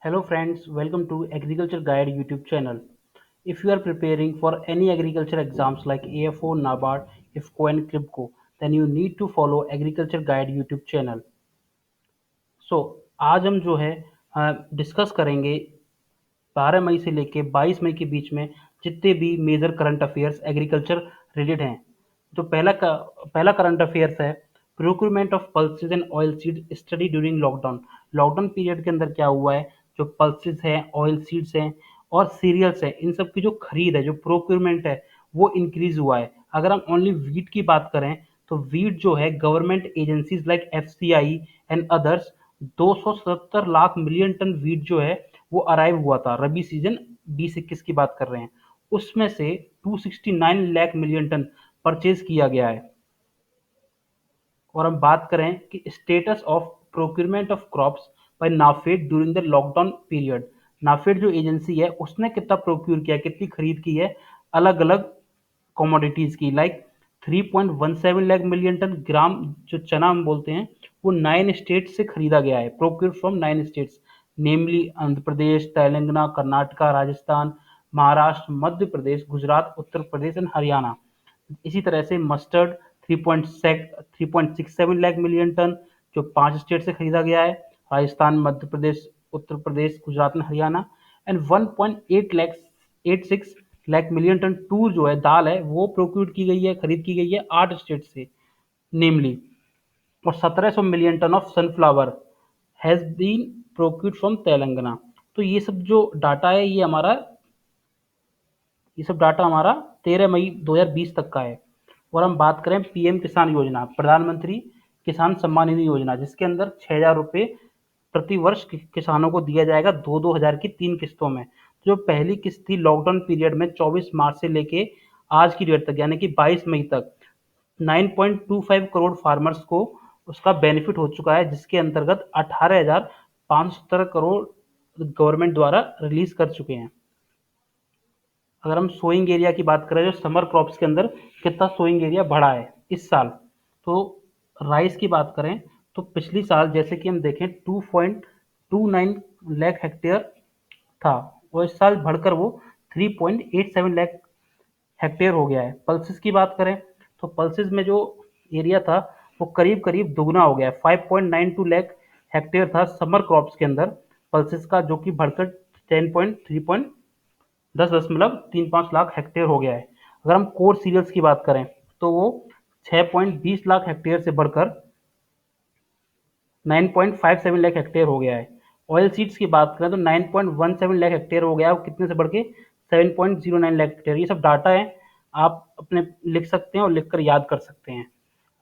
Hello friends, welcome to Agriculture Guide YouTube channel. If you are preparing for any agriculture exams like AFO, NABARD, IFCO and CRIBCO, then you need to follow Agriculture Guide YouTube channel. आज हम जो है discuss करेंगे 12 मई से लेके 22 मई के बीच में जितने भी major current affairs agriculture related हैं। जो पहला करंट अफेयर्स है, procurement of pulses and oil seed study during lockdown. Lockdown period के अंदर क्या हुआ है, जो पल्सेस हैं, ऑयल सीड्स हैं और सीरियल्स हैं, इन सब की जो खरीद है, जो प्रोक्यूरमेंट है, वो इंक्रीज हुआ है। अगर हम ओनली वीट की बात करें तो वीट जो है government agencies like FCI and others 270 lakh million ton wheat जो है वो अराइव हुआ था। रबी सीजन 2021 की बात कर रहे हैं, उसमें से 269 लाख मिलियन टन परचेज किया गया है। और हम बात करें कि status of procurement of crops by NAFED during the lockdown period. NAFED जो एजेंसी है उसने कितना प्रोक्यूर किया, कितनी खरीद की है अलग अलग कमोडिटीज की, लाइक 3.17 लाख मिलियन टन ग्राम जो चना हम बोलते हैं वो 9 स्टेट से खरीदा गया है, procure from 9 states, namely Andhra Pradesh, Telangana, Karnataka, Rajasthan, Maharashtra, Madhya Pradesh, Gujarat, Uttar Pradesh and Haryana. इसी तरह से मस्टर्ड 3.67 लाख मिलियन टन जो 5 स्टेट से खरीदा गया है, Rajasthan, Madhya Pradesh, Uttar Pradesh, Gujarat and Haryana. And 1.86 lakh million ton tur जो है दाल है वो प्रोक्यूर की गई है, खरीद की गई है 8 स्टेट से नेमली। और 1700 million ton of sunflower has been procured from Telangana. तो ये सब डाटा हमारा 13 मई 2020 तक का है। और हम बात करें पीएम किसान योजना, प्रधानमंत्री किसान सम्मान निधि योजना, जिसके अंदर 6,000 रुपये प्रति वर्ष किसानों को दिया जाएगा 2-2 हज़ार की 3 किस्तों में। जो पहली किस्त थी लॉकडाउन पीरियड में 24 मार्च से लेके आज की डेट तक यानी कि 22 मई तक 9.25 करोड़ फार्मर्स को उसका बेनिफिट हो चुका है, जिसके अंतर्गत 18,517 करोड़ गवर्नमेंट द्वारा रिलीज कर चुके हैं। अगर हम सोइंग एरिया की बात करें, जो समर क्रॉप्स के अंदर कितना सोइंग एरिया बढ़ा है इस साल, तो राइस की बात करें तो पिछली साल जैसे कि हम देखें 2.29 लाख हेक्टेयर था और इस साल बढ़कर वो 3.87 लाख हेक्टेयर हो गया है। पल्सेस की बात करें तो पल्सेस में जो एरिया था वो करीब करीब दुगना हो गया है, 5.92 लाख हेक्टेयर था समर क्रॉप्स के अंदर पल्सेस का, जो कि बढ़कर 10.3 लाख हेक्टेयर हो गया है। अगर हम कोर सीरियल्स की बात करें तो वो 6.20 लाख हेक्टेयर से बढ़कर 9.57 लाख हेक्टेयर हो गया है। ऑयल सीड्स की बात करें तो 9.17 लाख हेक्टेयर हो गया है, कितने से बढ़ के 7.09 लाख हेक्टेयर। ये सब डाटा है, आप अपने लिख सकते हैं और लिखकर याद कर सकते हैं।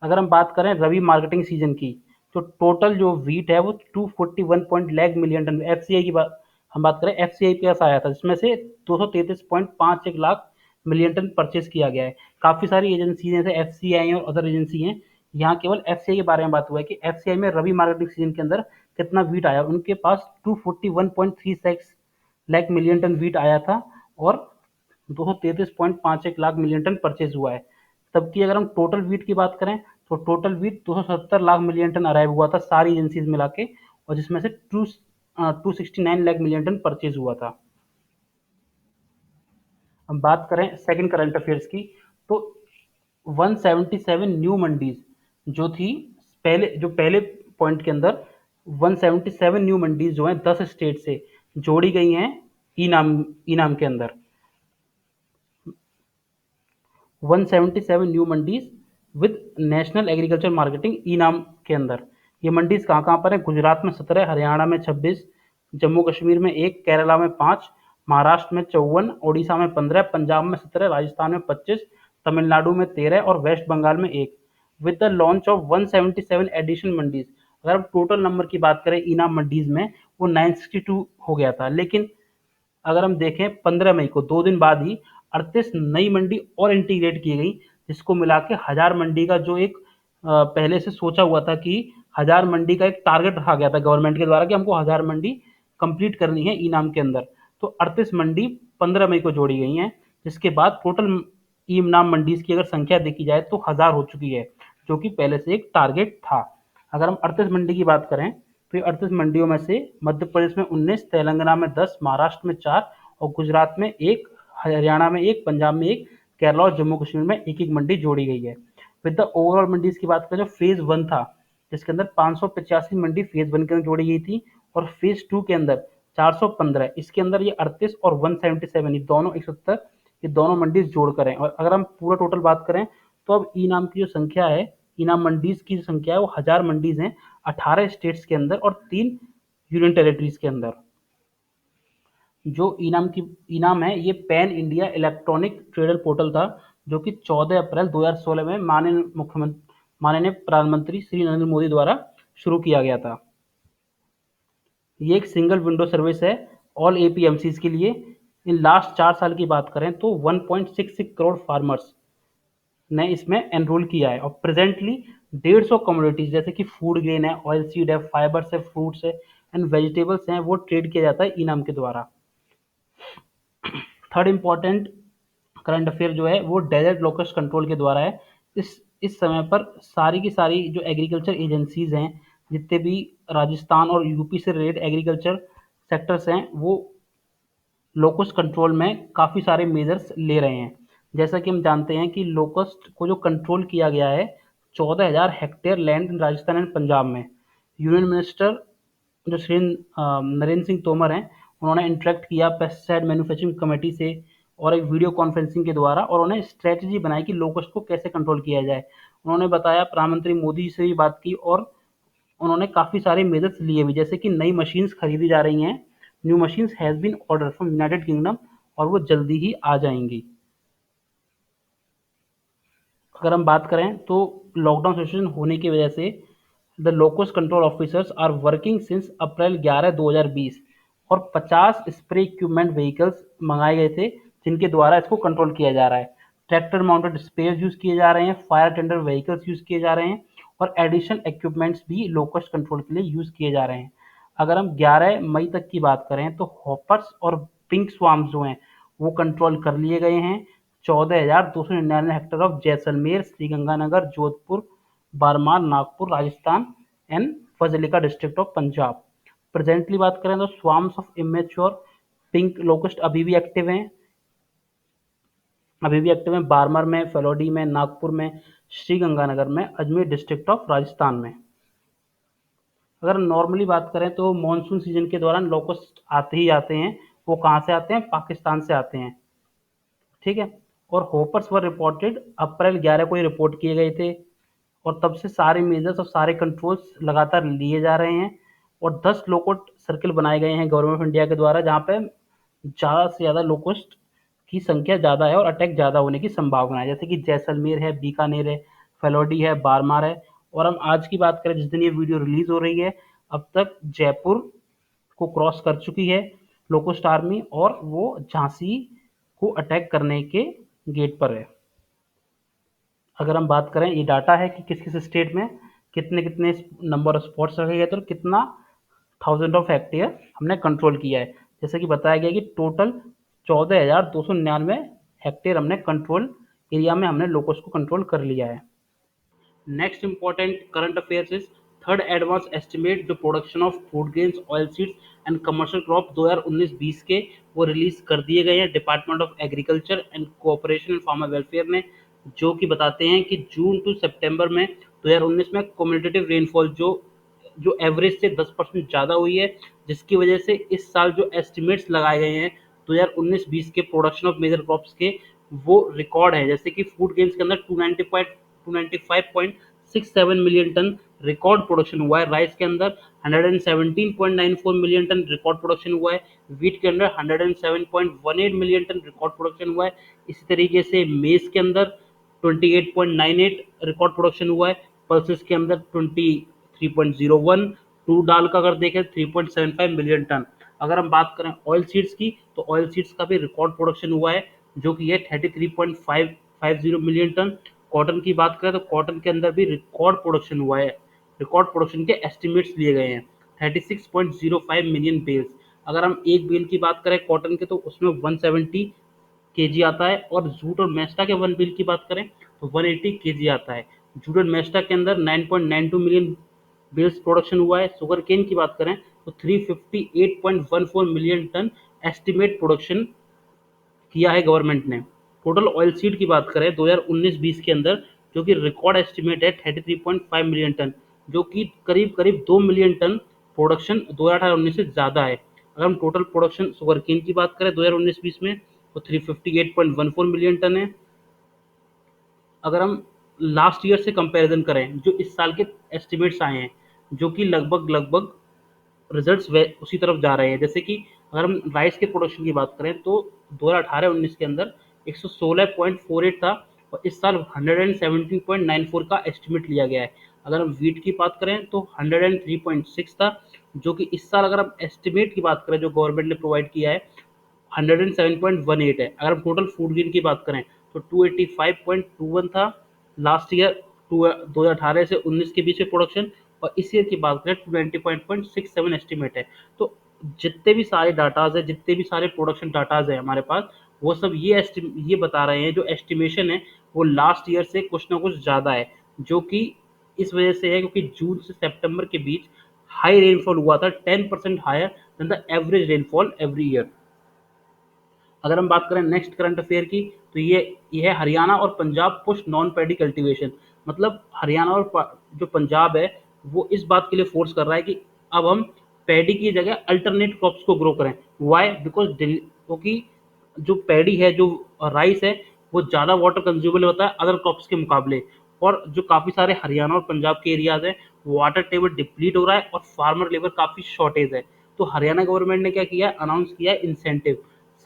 अगर हम बात करें रबी मार्केटिंग सीजन की, तो टोटल जो वीट है वो 241 लाख मिलियन टन, एफसीआई की बात हम बात करें, एफसीआई के पास आया था, जिसमें से 233.51 लाख मिलियन टन परचेज किया गया है। काफ़ी सारी एजेंसी जैसे एफसीआई और अदर एजेंसी हैं, यहाँ केवल एफसीआई के बारे में बात हुआ है कि एफसीआई में रबी मार्केटिंग सीजन के अंदर कितना वीट आया। उनके पास 241.36 लाख मिलियन टन वीट आया था और 233.51 लाख मिलियन टन परचेज हुआ है। तब की अगर हम टोटल वीट की बात करें तो total wheat 270 lakh million ton arrive हुआ था सारी एजेंसीज मिला के, और जिसमें से 269 लाख मिलियन टन परचेज हुआ था। हम बात करें सेकंड करंट अफेयर्स की, तो 177 न्यू मंडीज जो थी, पहले पॉइंट के अंदर 177 न्यू मंडीज जो हैं 10 स्टेट से जोड़ी गई हैं ई नाम के अंदर। 177 new mandis with national agriculture marketing ई नाम के अंदर। ये मंडीज कहाँ कहाँ पर है? गुजरात में 17, हरियाणा में 26, जम्मू कश्मीर में 1, केरला में 5, महाराष्ट्र में 54, ओडिशा में 15, पंजाब में 17, राजस्थान में 25, तमिलनाडु में 13 और वेस्ट बंगाल में 1। With the launch of 177 additional mandis, अगर हम टोटल नंबर की बात करें इनाम मंडीज में, वो 962 हो गया था। लेकिन अगर हम देखें 15 मई को 2 दिन बाद ही 38 नई मंडी और इंटीग्रेट की गई, जिसको मिला के 1000 मंडी का जो एक पहले से सोचा हुआ था कि 1000 मंडी का एक टारगेट रखा गया था गवर्नमेंट के द्वारा कि हमको 1000 मंडी कंप्लीट करनी है ई नाम के अंदर, तो 38 मंडी 15 मई को जोड़ी गई हैं, जिसके बाद टोटल ई नाम मंडीज की अगर संख्या देखी जाए तो 1000 हो चुकी है, जो कि पहले से एक टारगेट था। अगर हम 38 मंडी की बात करें तो ये 38 मंडियों में से मध्य प्रदेश में 19, तेलंगाना में 10, महाराष्ट्र में 4 और गुजरात में 1, हरियाणा में 1, पंजाब में 1, केरला और जम्मू कश्मीर में एक एक मंडी जोड़ी गई है। विद द ओवरऑल मंडीज की बात करें, जो फेज 1 था जिसके अंदर 585 मंडी फेज 1 के अंदर जोड़ी गई थी और फेज 2 के अंदर 415, इसके अंदर ये 38 और 177 ये दोनों 170 ये दोनों मंडीज जोड़ करें। और अगर हम पूरा टोटल बात करें तो अब ई नाम की जो संख्या है, ई नाम मंडीज की जो संख्या है वो 1000 मंडीज हैं 18 स्टेट्स के अंदर और 3 यूनियन टेरिटरीज के अंदर। जो इनाम है ये pan India electronic trader portal था, जो कि 14 अप्रैल 2016 में माननीय प्रधानमंत्री श्री नरेंद्र मोदी द्वारा शुरू किया गया था। ये एक सिंगल विंडो सर्विस है ऑल एपीएमसीज के लिए। इन लास्ट 4 साल की बात करें तो 1.66 करोड़ फार्मर्स ने इसमें एनरोल किया है और प्रेजेंटली 150 कमोडिटीज जैसे कि फूड ग्रेन है, ऑयल सीड है, फाइबर्स है, फ्रूट्स है एंड वेजिटेबल्स हैं, वो ट्रेड किया जाता है इनाम के द्वारा। थर्ड इम्पॉर्टेंट करंट अफेयर जो है वो डेजर्ट लोकस्ट कंट्रोल के द्वारा है। इस समय पर सारी की सारी जो एग्रीकल्चर एजेंसीज हैं, जितने भी राजस्थान और यूपी से रिलेटेड एग्रीकल्चर सेक्टर्स हैं, वो लोकस्ट कंट्रोल में काफ़ी सारे मेजर्स ले रहे हैं। जैसा कि हम जानते हैं कि लोकस्ट को जो कंट्रोल किया गया है 14,000 hectare land in Rajasthan and Punjab में। यूनियन मिनिस्टर जो श्री नरेंद्र सिंह तोमर हैं, उन्होंने इंटरेक्ट किया पेस्टिसाइड मैन्युफैक्चरिंग कमेटी से और एक वीडियो कॉन्फ्रेंसिंग के द्वारा, और उन्होंने स्ट्रेटजी बनाई कि लोकस्ट को कैसे कंट्रोल किया जाए। उन्होंने बताया, प्रधानमंत्री मोदी से भी बात की और उन्होंने काफ़ी सारे मेजर्स लिए भी, जैसे कि नई मशीन्स खरीदी जा रही हैं। New machines has been order from United Kingdom और वो जल्दी ही आ जाएंगी। अगर हम बात करें तो लॉकडाउन सिचुएशन होने की वजह से the locust control officers are working since April 11 2020 और 50 स्प्रे इक्विपमेंट व्हीकल्स मंगाए गए थे जिनके द्वारा इसको कंट्रोल किया जा रहा है। ट्रैक्टर माउंटेड स्प्रेयर्स यूज किए जा रहे हैं, फायर टेंडर व्हीकल्स यूज किए जा रहे हैं और एडिशनल इक्विपमेंट्स भी लोकस्ट कंट्रोल के लिए यूज किए जा रहे हैं। अगर हम 11 मई तक की बात करें तो हॉपर्स और पिंक स्वाम्स जो हैं वो कंट्रोल कर लिए गए हैं। 14,299 hectare of Jaisalmer, Sriganganagar, Jodhpur, Barmer, Nagpur, Rajasthan and Fazilka district of Punjab. Presently बात करें तो swarms of immature pink locust अभी भी एक्टिव हैं बारमर में, फलोडी में, नागपुर में, श्रीगंगानगर में, अजमेर डिस्ट्रिक्ट ऑफ राजस्थान में। अगर नॉर्मली बात करें तो मानसून सीजन के दौरान लोकस्ट आते ही आते हैं। वो कहाँ से आते हैं? पाकिस्तान से आते हैं, ठीक है। और होपर्स वर रिपोर्टेड अप्रैल 11 को ही रिपोर्ट किए गए थे और तब से सारे मेजर्स और सारे कंट्रोल्स लगातार लिए जा रहे हैं और 10 लोकोट सर्किल बनाए गए हैं गवर्नमेंट ऑफ इंडिया के द्वारा, जहाँ पे ज़्यादा से ज़्यादा लोकोस्ट की संख्या ज़्यादा है और अटैक ज़्यादा होने की संभावना है, जैसे कि जैसलमेर है, बीकानेर है, फलोडी है, बारमार है। और हम आज की बात करें जिस दिन ये वीडियो रिलीज हो रही है, अब तक जयपुर को क्रॉस कर चुकी है लोकोस्ट आर्मी और वो झांसी को अटैक करने के गेट पर है। अगर हम बात करें, ये डाटा है कि किस किस स्टेट में कितने कितने नंबर ऑफ स्पॉट्स रखे गए थे और कितना थाउजेंड ऑफ हेक्टेयर हमने कंट्रोल किया है। जैसे कि बताया गया कि टोटल 14,299 हेक्टेयर हमने कंट्रोल एरिया में हमने लोकस को कंट्रोल कर लिया है। Next important current affairs is third advance estimate जो production of food grains, oil seeds and commercial crop 2019-20 के वो रिलीज कर दिए गए हैं department of agriculture and cooperation and farmer welfare ने, जो कि बताते हैं कि जून टू सितंबर में 2019 में कम्युनिटेटिव रेनफॉल जो जो एवरेज से 10% ज़्यादा हुई है, जिसकी वजह से इस साल जो एस्टिमेट्स लगाए गए हैं 2019-20 के प्रोडक्शन ऑफ मेजर क्रॉप्स के वो रिकॉर्ड है। जैसे कि फूड ग्रेन्स के अंदर 295.67 मिलियन टन रिकॉर्ड प्रोडक्शन हुआ है, राइस के अंदर 117.94 मिलियन टन रिकॉर्ड प्रोडक्शन हुआ है, वीट के अंदर 107.18 मिलियन टन रिकॉर्ड प्रोडक्शन हुआ है। इसी तरीके से मेज के अंदर 28.98 रिकॉर्ड प्रोडक्शन हुआ है, पल्सेस के अंदर 23.01, टूर दाल का अगर देखें 3.75 मिलियन टन। अगर हम बात करें ऑयल सीड्स की तो ऑयल सीड्स का भी रिकॉर्ड प्रोडक्शन हुआ है, जो कि है 33.550 मिलियन टन। कॉटन की बात करें तो कॉटन के अंदर भी रिकॉर्ड प्रोडक्शन हुआ है, रिकॉर्ड प्रोडक्शन के एस्टिमेट्स लिए गए हैं 36.05 मिलियन बेल्स। अगर हम एक बेल की बात करें कॉटन के तो उसमें 170 केजी आता है और जूट और मेस्टा के वन बेल की बात करें तो 180 केजी आता है। जूट और मेस्टा के अंदर 9.92 मिलियन बेल्स प्रोडक्शन हुआ है। शुगर केन की बात करें तो 358.14 मिलियन टन एस्टिमेट प्रोडक्शन किया है गवर्नमेंट ने। टोटल ऑयल सीड की बात करें 2019-20 के अंदर, जो कि रिकॉर्ड एस्टिमेट है 33.5 मिलियन टन, जो कि करीब करीब 2 मिलियन टन प्रोडक्शन 2018-19 से ज़्यादा है। अगर हम टोटल प्रोडक्शन शुगर केन की बात करें 2019-20 में तो 358.14 मिलियन टन है। अगर हम लास्ट ईयर से कंपैरिजन करें, जो इस साल के एस्टिमेट्स आए हैं, जो कि लगभग लगभग रिजल्ट्स उसी तरफ जा रहे हैं। जैसे कि अगर हम राइस के प्रोडक्शन की बात करें तो 2018-19 के अंदर 116.48 था, और इस साल 117.94 का एस्टिमेट लिया गया है। अगर हम वीट की बात करें तो 103.6 था, जो कि इस साल अगर हम एस्टिमेट की बात करें जो गवर्नमेंट ने प्रोवाइड किया है 107.18 है। अगर हम टोटल फूड ग्रेन की बात करें तो 285.21 था लास्ट ईयर, 2018 से 19 के बीच में प्रोडक्शन, और इस ईयर की बात करें 295.67 एस्टिमेट है। तो जितने भी सारे डाटाज है, जितने भी सारे प्रोडक्शन डाटाज है हमारे पास, वो सब ये बता रहे हैं, जो एस्टिमेशन है वो लास्ट ईयर से कुछ ना कुछ ज़्यादा है, जो कि इस वजह से है क्योंकि जून से सितंबर के बीच हाई रेनफॉल हुआ था, 10% higher than the average rainfall every year. अगर हम बात करें नेक्स्ट करंट अफेयर की तो ये है हरियाणा और Punjab push non paddy cultivation. मतलब हरियाणा और जो पंजाब है वो इस बात के लिए फोर्स कर रहा है कि अब हम पैडी की जगह अल्टरनेट क्रॉप्स को ग्रो करें। वाई? बिकॉज क्योंकि जो पैडी है, जो राइस है, वो ज़्यादा वाटर कंज्यूमेबल होता है अदर क्रॉप्स के मुकाबले, और जो काफ़ी सारे हरियाणा और पंजाब के एरियाज हैं वाटर टेबल डिप्लीट हो रहा है और फार्मर लेबर काफ़ी शॉर्टेज है। तो हरियाणा गवर्नमेंट ने क्या किया, अनाउंस किया इंसेंटिव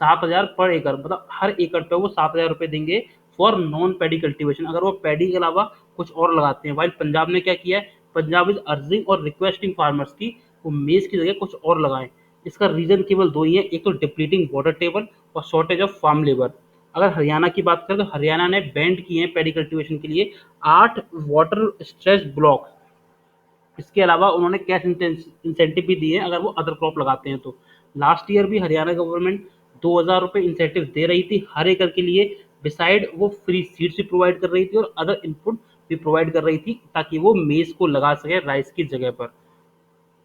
7,000 पर एकड़, मतलब हर एकड़ पे वो 7,000 रुपये देंगे फॉर नॉन पैडी कल्टीवेशन, अगर वो पैडी के अलावा कुछ और लगाते हैं। वाइल पंजाब ने क्या किया है, पंजाब इज अर्जिंग और रिक्वेस्टिंग फार्मर्स की वो मेज की जगह कुछ और लगाएं। इसका रीजन केवल दो ही है, एक तो डिप्लीटिंग वाटर टेबल और शॉर्टेज ऑफ फार्म लेबर। अगर हरियाणा की बात करें तो हरियाणा ने बैंड किए हैं पैडी कल्टीवेशन के लिए 8 वाटर स्ट्रेस ब्लॉक। इसके अलावा उन्होंने कैश इंसेंटिव भी दिए हैं अगर वो अदर क्रॉप लगाते हैं तो। लास्ट ईयर भी हरियाणा गवर्नमेंट 2,000 रुपये इंसेंटिव दे रही थी हर एकड़ के लिए, डिसाइड वो फ्री सीड्स भी प्रोवाइड कर रही थी और अदर इनपुट भी प्रोवाइड कर रही थी ताकि वो मेज को लगा सके राइस की जगह पर।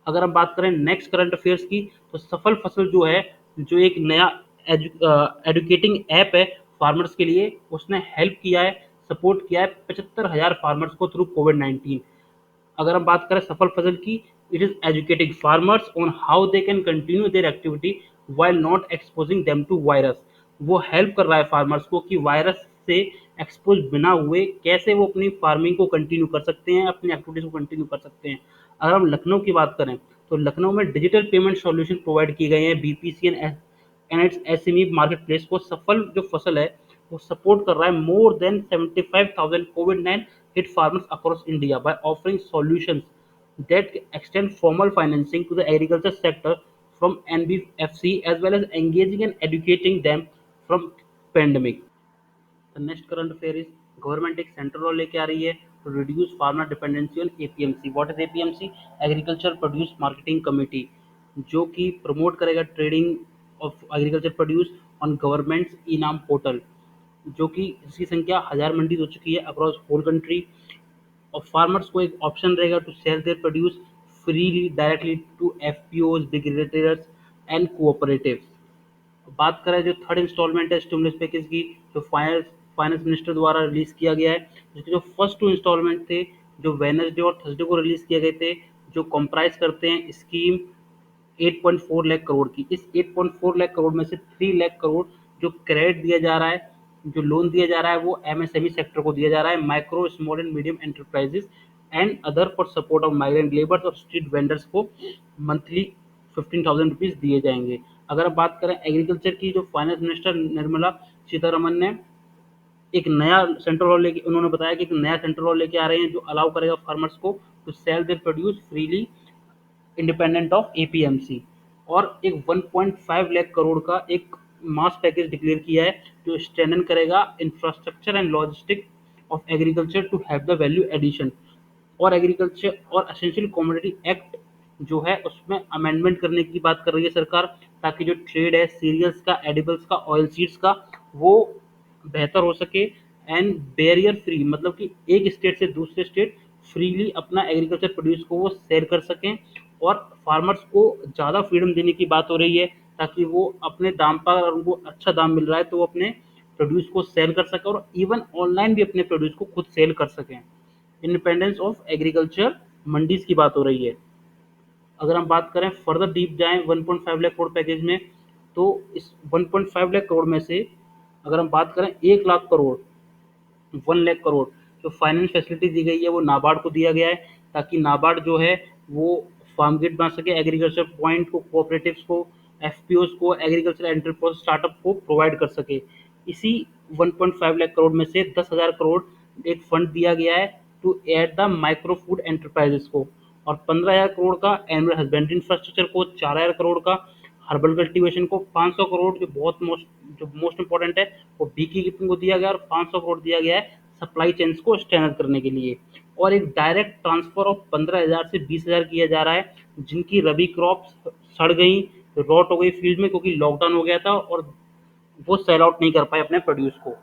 अगर हम बात करें नेक्स्ट करंट अफेयर्स की तो सफल फसल जो है, जो एक नया एडुकेटिंग ऐप है फार्मर्स के लिए, उसने हेल्प किया है, सपोर्ट किया है 75,000 फार्मर्स को थ्रू कोविड-19। अगर हम बात करें सफल फसल की, it is educating farmers on how they can continue their activity while not exposing them to virus. वो हेल्प कर रहा है फार्मर्स को कि वायरस से एक्सपोज बिना हुए कैसे वो अपनी फार्मिंग को कंटिन्यू कर सकते हैं, अपनी एक्टिविटीज को कंटिन्यू कर सकते हैं। अगर हम लखनऊ की बात करें तो लखनऊ में डिजिटल पेमेंट सॉल्यूशन प्रोवाइड किए गए हैं BPC and it's SME market place को। सफल जो फसल है वो सपोर्ट कर रहा है more than 75,000 कोविड-9 hit farmers across India by offering solutions that extend formal financing to the agriculture sector from NBFC as well as engaging and educating them from pandemic. The next current affair is government एक central law लेके आ रही है to reduce farmer dependency on APMC. What is APMC? Agriculture produce marketing committee, जो कि promote करेगा trading of agriculture produce on government's e NAM portal, जो कि इसकी संख्या 1,000 मंडी हो चुकी है अक्रॉस होल कंट्री। और फार्मर्स को एक ऑप्शन रहेगा to sell their produce freely directly to FPOs, big retailers and cooperatives. बात करें जो थर्ड इंस्टॉलमेंट है स्टिमुलस पैकेज की, जो फाइनेंस मिनिस्टर द्वारा रिलीज किया गया है, जिसके जो फर्स्ट 2 इंस्टॉलमेंट थे जो वेडनेसडे और थर्सडे को रिलीज किए गए थे, जो कंप्राइज करते हैं स्कीम 8.4 लाख करोड़ की। इस 8.4 लाख करोड़ में से 3 लाख करोड़ जो क्रेडिट दिया जा रहा है, जो लोन दिया जा रहा है, वो एमएसएमई सेक्टर को दिया जा रहा है, micro small and medium enterprises and other for support of migrant labours और स्ट्रीट वेंडर्स को मंथली 15,000 रुपीज दिए जाएंगे। अगर आप बात करें एग्रीकल्चर की, जो फाइनेंस मिनिस्टर निर्मला सीतारमन ने एक नया सेंट्रल लॉ लेके, उन्होंने बताया कि एक नया सेंट्रल लॉ लेके आ रहे हैं जो अलाउ करेगा फार्मर्स को to sell their produce freely independent of APMC. और एक 1.5 लाख करोड़ का एक मास पैकेज डिक्लेयर किया है जो स्ट्रेंथन करेगा infrastructure and logistic of agriculture to have the value addition. और एग्रीकल्चर और एसेंशियल कमोडिटी एक्ट जो है उसमें अमेंडमेंट करने की बात कर रही है सरकार, ताकि जो ट्रेड है सीरियल्स का, एडिबल्स का, ऑयल सीड्स का, वो बेहतर हो सके एंड बैरियर फ्री, मतलब कि एक स्टेट से दूसरे स्टेट फ्रीली अपना एग्रीकल्चर प्रोड्यूस को वो सेल कर सकें, और फार्मर्स को ज़्यादा फ्रीडम देने की बात हो रही है, ताकि वो अपने दाम पर, अगर उनको अच्छा दाम मिल रहा है तो वो अपने प्रोड्यूस को सेल कर सकें, और इवन ऑनलाइन भी अपने प्रोड्यूस को खुद सेल कर सकें। इंडिपेंडेंस ऑफ एग्रीकल्चर मंडीज की बात हो रही है। अगर हम बात करें फर्दर डीप जाएं 1.5 लाख करोड़ पैकेज में, तो इस 1.5 लाख करोड़ में से अगर हम बात करें 1 लाख करोड़, 1 लाख करोड़ जो फाइनेंस फैसिलिटी दी गई है वो नाबार्ड को दिया गया है, ताकि नाबार्ड जो है वो फार्म गेट बना सके, एग्रीकल्चर पॉइंट को, कोऑपरेटिव्स को, एफपीओ को, एग्रीकल्चर एंटरप्राइज स्टार्टअप को प्रोवाइड कर सके। इसी 1.5 लाख करोड़ में से 10,000 करोड़ एक फंड दिया गया है to aid the micro food enterprises को, और 15,000 करोड़ का एनिमल हस्बेंड्री इंफ्रास्ट्रक्चर को, 4,000 करोड़ का हर्बल कल्टीवेशन को, 500 करोड़ जो मोस्ट इंपॉर्टेंट है वो बी कीपिंग को दिया गया, और 500 करोड़ दिया गया है सप्लाई चेन्स को स्ट्रेंथन करने के लिए। और एक डायरेक्ट ट्रांसफर ऑफ 15,000 से 20,000 किया जा रहा है, जिनकी रबी क्रॉप्स सड़ गई, रॉट हो गई फील्ड में, क्योंकि लॉकडाउन हो गया था और वो सेल आउट नहीं कर पाए अपने प्रोड्यूस को।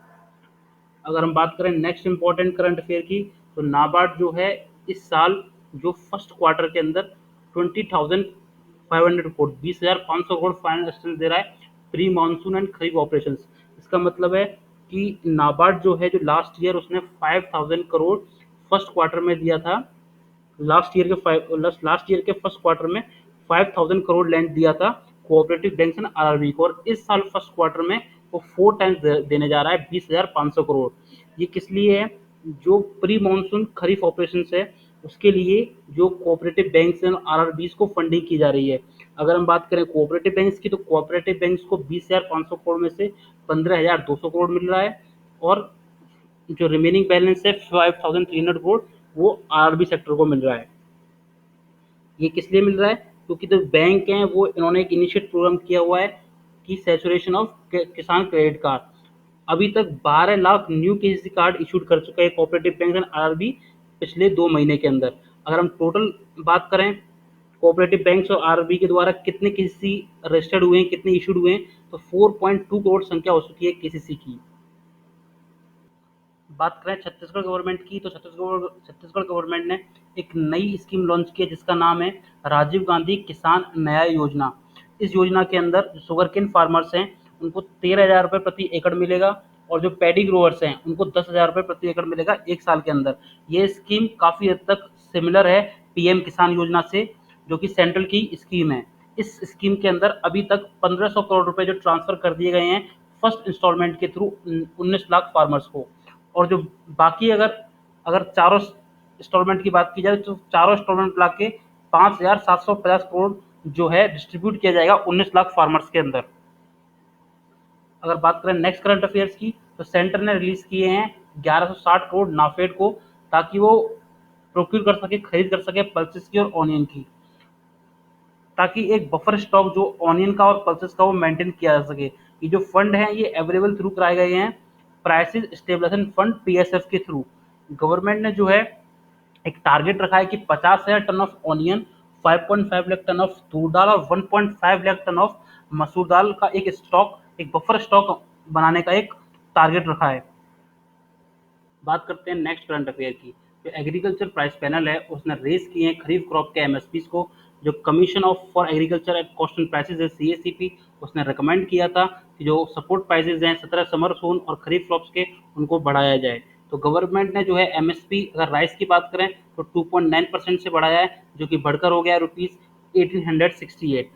अगर हम बात करें नेक्स्ट इंपॉर्टेंट करंट अफेयर की, तो नाबार्ड जो है इस साल जो फर्स्ट क्वार्टर के अंदर 20,500 करोड़, 20,500 करोड़ फाइनल असिस्टेंस दे रहा है pre monsoon and kharif operation. इसका मतलब है कि नाबार्ड जो है, जो लास्ट ईयर उसने 5,000 करोड़ फर्स्ट क्वार्टर में दिया था, लास्ट ईयर के फर्स्ट क्वार्टर में 5,000 करोड़ लैंड दिया था कोऑपरेटिव बैंक एंड आरआरबी को, और इस साल फर्स्ट क्वार्टर में वो 4 टाइम्स देने जा रहा है 20,500 करोड़। ये किस लिए है? जो प्री मानसून खरीफ ऑपरेशन है उसके लिए जो कोऑपरेटिव बैंक्स एंड आरआरबी को फंडिंग की जा रही है। अगर हम बात करें कोऑपरेटिव बैंक्स की, तो कोऑपरेटिव बैंक्स को 20,500 करोड़ में से 15,200 करोड़ मिल रहा है, और जो रिमेनिंग बैलेंस है 5,300 करोड़ वो आरबी सेक्टर को मिल रहा है। ये किस लिए मिल रहा है? क्योंकि जो बैंक हैं वो इन्होंने एक इनिशिएट प्रोग्राम किया हुआ है कि सैचुरेशन ऑफ किसान क्रेडिट कार्ड। अभी तक 12 lakh new KCC card issued कर चुका है कोऑपरेटिव बैंक एंड आरआरबी पिछले 2 महीने के अंदर। अगर हम टोटल बात करें कोऑपरेटिव बैंक्स और आरआरबी के द्वारा कितने केसीसी रजिस्टर्ड हुए हैं, कितने इशूड हुए हैं, तो 4.2 करोड़ संख्या हो चुकी है केसीसी की। बात करें छत्तीसगढ़ गवर्नमेंट की, तो छत्तीसगढ़ गवर्नमेंट ने एक नई स्कीम लॉन्च की है जिसका नाम है राजीव गांधी किसान न्याय योजना। इस योजना के अंदर जो शुगर केन फार्मर्स हैं उनको 13,000 रुपये प्रति एकड़ मिलेगा, और जो पैडी ग्रोवर्स हैं उनको 10,000 रुपये प्रति एकड़ मिलेगा 1 साल के अंदर। ये स्कीम काफ़ी हद तक सिमिलर है पीएम किसान योजना से, जो कि सेंट्रल की स्कीम है। इस स्कीम के अंदर अभी तक 1,500 करोड़ रुपए जो ट्रांसफर कर दिए गए हैं फर्स्ट इंस्टॉलमेंट के थ्रू 19 लाख फार्मर्स को, और जो बाकी अगर अगर चारों इंस्टॉलमेंट की बात की जाए तो चारों इंस्टॉलमेंट मिला के 5,750 करोड़ जो है डिस्ट्रीब्यूट किया जाएगा 19 लाख फार्मर्स के अंदर। अगर बात करें नेक्स्ट करंट अफेयर्स की, तो सेंटर ने रिलीज किए हैं 1160 करोड़ नाफेड को, ताकि वो प्रोक्यूर कर सके, खरीद कर सके पल्सेस की और ऑनियन की, ताकि एक बफर स्टॉक जो ऑनियन का और पल्सेस का वो मेंटेन किया जा सके। ये जो फंड है ये अवेलेबल थ्रू कराए गए हैं प्राइसेस स्टेबलाइजेशन फंड पीएसएफ के थ्रू। गवर्नमेंट ने जो है एक टारगेट रखा है कि 50,000 ton of onion, 5.5 lakh ton of tur दाल और 1.5 लाख टन ऑफ मसूर दाल का एक स्टॉक, एक बफर स्टॉक बनाने का एक टारगेट रखा है। बात करते हैं नेक्स्ट करंट अफेयर की। जो एग्रीकल्चर प्राइस पैनल है उसने रेस किए हैं खरीफ क्रॉप के एमएसपी को। जो commission of for agriculture at cost and prices है सीएसीपी, उसने रिकमेंड किया था कि जो सपोर्ट प्राइसेस हैं 17 समर सोन और खरीफ क्रॉप्स के उनको बढ़ाया जाए। तो गवर्नमेंट ने जो है एमएसपी, अगर राइस की बात करें तो 2.9% से बढ़ाया है, जो कि बढ़कर हो गया ₹1868।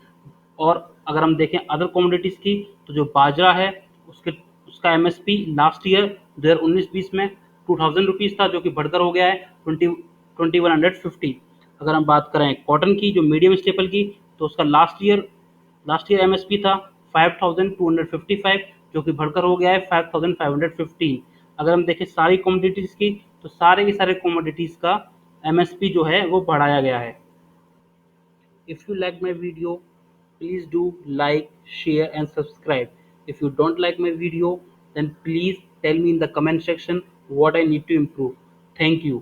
और अगर हम देखें अदर कमोडिटीज़ की, तो जो बाजरा है उसके उसका एमएसपी लास्ट ईयर 2019-20 में ₹2,000 था, जो कि बढ़कर हो गया है 2150। अगर हम बात करें कॉटन की, जो मीडियम स्टेपल की, तो उसका लास्ट ईयर एमएसपी था 5,255, जो कि बढ़कर हो गया है 5,515। अगर हम देखें सारी कमोडिटीज़ की, तो सारे के सारे कमोडिटीज़ का एमएसपी जो है वो बढ़ाया गया है। If you like my video, please do like, share and subscribe. If you don't like my video, then please tell me in the comment section what I need to improve. Thank you.